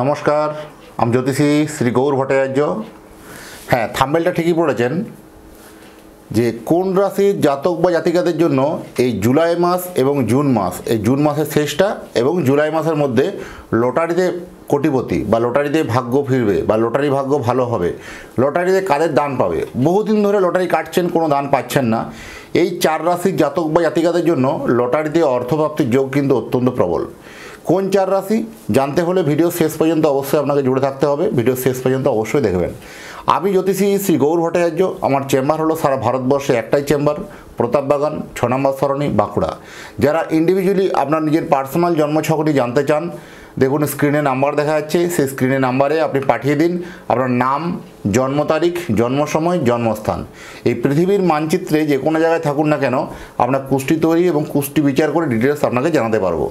নমস্কার, আমি জ্যোতিষী শ্রী গৌর ভট্টাচার্য। হ্যাঁ, থাম্বনেলটা ঠিকই পড়েছেন যে কোন রাশির জাতক বা জাতিকাদের জন্য এই জুলাই মাস এবং জুন মাস, এই জুন মাসের শেষটা এবং জুলাই মাসের মধ্যে লটারিতে কোটিপতি বা লটারিতে ভাগ্য ফিরবে বা লটারি ভাগ্য ভালো হবে, লটারিতে কাদের দান পাবে। বহুদিন ধরে লটারি কাটছেন, কোনো দান পাচ্ছেন না। এই চার রাশির জাতক বা জাতিকাদের জন্য লটারিতে অর্থপ্রাপ্তির যোগ কিন্তু অত্যন্ত প্রবল। কোন চার রাশি জানতে হলে ভিডিও শেষ পর্যন্ত অবশ্যই আপনাকে জুড়ে থাকতে হবে। ভিডিও শেষ পর্যন্ত অবশ্যই দেখবেন। আমি জ্যোতিষী শ্রী গৌর ভট্টাচার্য। আমার চেম্বার হলো সারা ভারতবর্ষে একটাই চেম্বার, প্রতাপবাগান 6 নম্বর সরণি, বাঁকুড়া। যারা ইন্ডিভিজুয়ালি আপনার নিজের পার্সোনাল জন্মছকটি জানতে চান, দেখুন স্ক্রিনে নাম্বার দেখা যাচ্ছে, সেই স্ক্রিনে নাম্বারে আপনি পাঠিয়ে দিন আপনার নাম, জন্ম তারিখ, জন্ম সময়, জন্মস্থান। এই পৃথিবীর মানচিত্রে যে কোনো জায়গায় থাকুন না কেন, আপনার কুষ্টি তৈরি এবং কুষ্টি বিচার করে ডিটেলস আপনাকে জানাতে পারবো।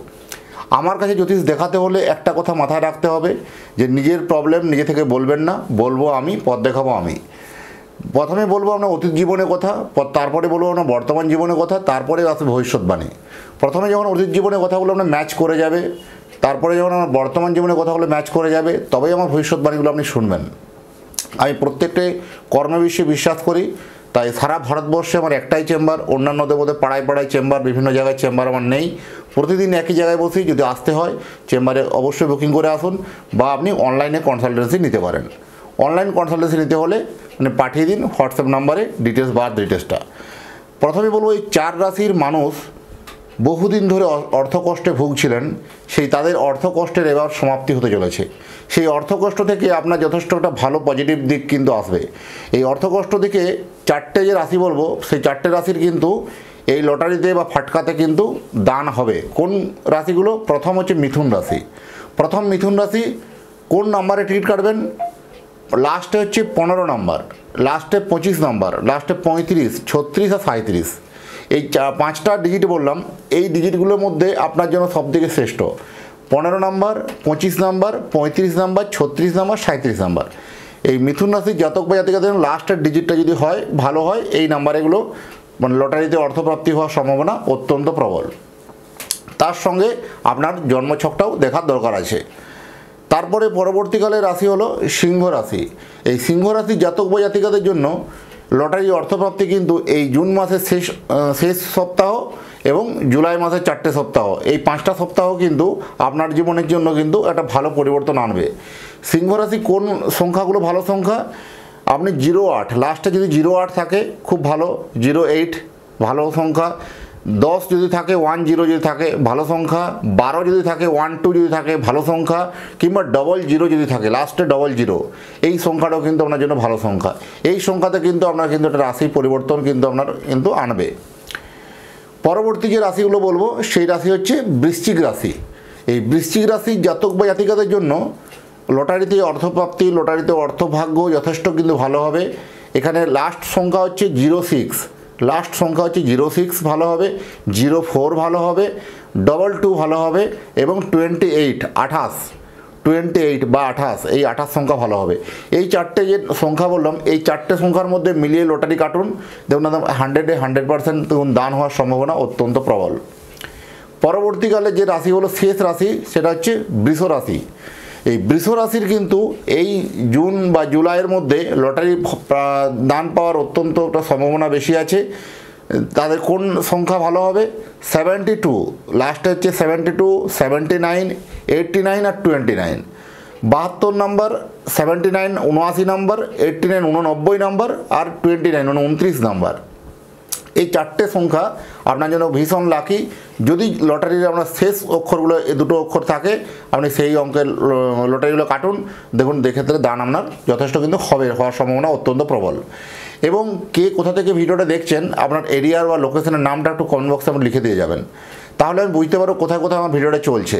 আমার কাছে জ্যোতিষ দেখাতে হলে একটা কথা মাথায় রাখতে হবে যে নিজের প্রবলেম নিজে থেকে বলবেন না, বলবো আমি, পথ দেখাবো আমি। প্রথমে বলবো আপনার অতীত জীবনের কথা, তারপরে বলবো আপনার বর্তমান জীবনের কথা, তারপরে আসবে ভবিষ্যৎবাণী। প্রথমে যখন অতীত জীবনের কথাগুলো আপনার ম্যাচ করে যাবে, তারপরে যখন আমার বর্তমান জীবনের কথাগুলো ম্যাচ করে যাবে, তবেই আমার ভবিষ্যৎবাণীগুলো আপনি শুনবেন। আমি প্রত্যেকটা কর্মবিশ্বে বিশ্বাস করি, তাই সারা ভারতবর্ষে আমার একটাই চেম্বার। অন্যান্যদের মধ্যে পাড়ায় পাড়ায় চেম্বার, বিভিন্ন জায়গায় চেম্বার আমার নেই। প্রতিদিন একই জায়গায় বসি। যদি আসতে হয় চেম্বারে অবশ্যই বুকিং করে আসুন, বা আপনি অনলাইনে কনসালটেন্সি নিতে পারেন। অনলাইন কনসালটেন্সি নিতে হলে মানে পাঠিয়ে দিন হোয়াটসঅ্যাপ নাম্বারে ডিটেলস বা ডিটেলসটা। প্রথমে বলবো, এই চার রাশির মানুষ বহুদিন ধরে অর্থকষ্টে ভুগছিলেন, সেই তাদের অর্থকষ্টের এবার সমাপ্তি হতে চলেছে। সেই অর্থকষ্ট থেকে আপনার যথেষ্ট একটা ভালো পজিটিভ দিক কিন্তু আসবে। এই অর্থকষ্ট থেকে চারটে যে রাশি বলবো, সেই চারটে রাশির কিন্তু এই লটারিতে বা ফাটকাতে কিন্তু দান হবে। কোন রাশিগুলো? প্রথম হচ্ছে মিথুন রাশি। প্রথম মিথুন রাশি কোন নাম্বারে টিকিট কাটবেন? লাস্টে হচ্ছে 15 নাম্বার, লাস্টে 25 নাম্বার, লাস্টে 35, 36 আর 37। এই পাঁচটা ডিজিট বললাম, এই ডিজিটগুলোর মধ্যে আপনার জন্য সবথেকে শ্রেষ্ঠ 15 number, 25 number, 35 number, 36 number, 37 number. এই মিথুন রাশির জাতক বা জাতিকাদের লাস্টের ডিজিটটা যদি হয়, ভালো হয়, এই নাম্বারগুলো মানে লটারিতে অর্থপ্রাপ্তি হওয়ার সম্ভাবনা অত্যন্ত প্রবল। তার সঙ্গে আপনার জন্মছকটাও দেখার দরকার আছে। তারপরে পরবর্তীকালে রাশি হলো সিংহ রাশি। এই সিংহ রাশির জাতক বা জাতিকাদের জন্য লটারি অর্থপ্রাপ্তি কিন্তু এই জুন মাসের শেষ সপ্তাহ এবং জুলাই মাসের 4টে সপ্তাহ, এই 5টা সপ্তাহ কিন্তু আপনার জীবনের জন্য কিন্তু একটা ভালো পরিবর্তন আনবে। সিংহ রাশি কোন সংখ্যাগুলো ভালো সংখ্যা? আপনি 08, লাস্টে যদি 08 থাকে খুব ভালো, 08 ভালো সংখ্যা, 10 যদি থাকে, 10 যদি থাকে ভালো সংখ্যা, 12 যদি থাকে, 12 যদি থাকে ভালো সংখ্যা, কিংবা 00 যদি থাকে, লাস্টে 00, এই সংখ্যাটাও কিন্তু আপনার জন্য ভালো সংখ্যা। এই সংখ্যাতে কিন্তু আপনার কিন্তু একটা রাশি পরিবর্তন কিন্তু আপনার কিন্তু আনবে। পরবর্তী যে রাশিগুলো বলবো, সেই রাশি হচ্ছে বৃশ্চিক রাশি। এই বৃশ্চিক রাশির জাতক বা জাতিকাদের জন্য লটারিতে অর্থপ্রাপ্তি, লটারিতে অর্থভাগ্য যথেষ্ট কিন্তু ভালো হবে। এখানে লাস্ট সংখ্যা হচ্ছে 06, লাস্ট সংখ্যা হচ্ছে 06 ভালো হবে, 04 ভালো হবে, 22 ভালো হবে এবং 28 বা 28, এই 28 সংখ্যা ভালো হবে। এই চারটে যে সংখ্যা বললাম, এই চারটে সংখ্যার মধ্যে মিলিয়ে লটারি কাটুন, দেখুন 100% দেখুন দান হওয়ার সম্ভাবনা অত্যন্ত প্রবল। পরবর্তীকালে যে রাশি হলো শেষ রাশি, সেটা হচ্ছে বৃষ রাশি। এই বৃষ রাশির কিন্তু এই জুন বা জুলাইয়ের মধ্যে লটারি দান পাওয়ার অত্যন্ত একটা সম্ভাবনা বেশি আছে। তাদের কোন সংখ্যা ভালো হবে? 72, লাস্টে হচ্ছে 72, 79, 89 আর 29। 72 নাম্বার, 79 79 নাম্বার, 89 89 নাম্বার আর 29 29 নাম্বার। এই চারটে সংখ্যা আপনার জন্য ভীষণ লাকি। যদি লটারির আপনার শেষ অক্ষরগুলো এই দুটো অক্ষর থাকে, আপনি সেই অঙ্কের লটারিগুলো কাটুন, দেখুন সেক্ষেত্রে দান আপনার যথেষ্ট কিন্তু হওয়ার সম্ভাবনা অত্যন্ত প্রবল। এবং কে কোথা থেকে ভিডিওটা দেখছেন, আপনার এরিয়ার বা লোকেশনের নামটা একটু কমেন্ট বক্সে আপনি লিখে দিয়ে যাবেন, তাহলে আমি বুঝতে পারবো কোথায় কোথায় আমার ভিডিওটা চলছে।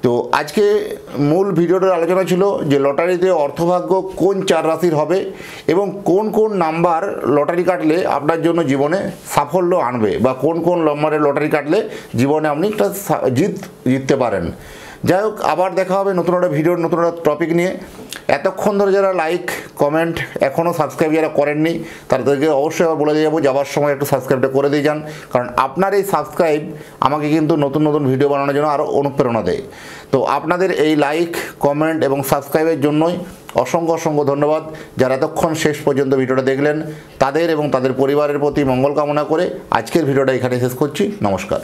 তো আজকে মূল ভিডিওটার আলোচনা ছিল যে লটারিতে অর্থভাগ্য কোন চার রাশির হবে এবং কোন কোন নাম্বার লটারি কাটলে আপনার জন্য জীবনে সাফল্য আনবে, বা কোন কোন নম্বরের লটারি কাটলে জীবনে আপনি একটা জিততে পারেন। যাই হোক, আবার দেখা হবে নতুন একটা ভিডিওর নতুন একটা টপিক নিয়ে। এতক্ষণ ধরে যারা লাইক কমেন্ট এখনও সাবস্ক্রাইব যারা করেননি, তাদেরকে অবশ্যই আবার বলে দিয়ে যাবো, যাওয়ার সময় একটু সাবস্ক্রাইবটা করে দিয়ে যান, কারণ আপনার এই সাবস্ক্রাইব আমাকে কিন্তু নতুন নতুন ভিডিও বানানোর জন্য আরও অনুপ্রেরণা দেয়। তো আপনাদের এই লাইক, কমেন্ট এবং সাবস্ক্রাইবের জন্যই অসংখ্য অসংখ্য ধন্যবাদ। যারা এতক্ষণ শেষ পর্যন্ত ভিডিওটা দেখলেন তাদের এবং তাদের পরিবারের প্রতি মঙ্গল কামনা করে আজকের ভিডিওটা এখানে শেষ করছি। নমস্কার।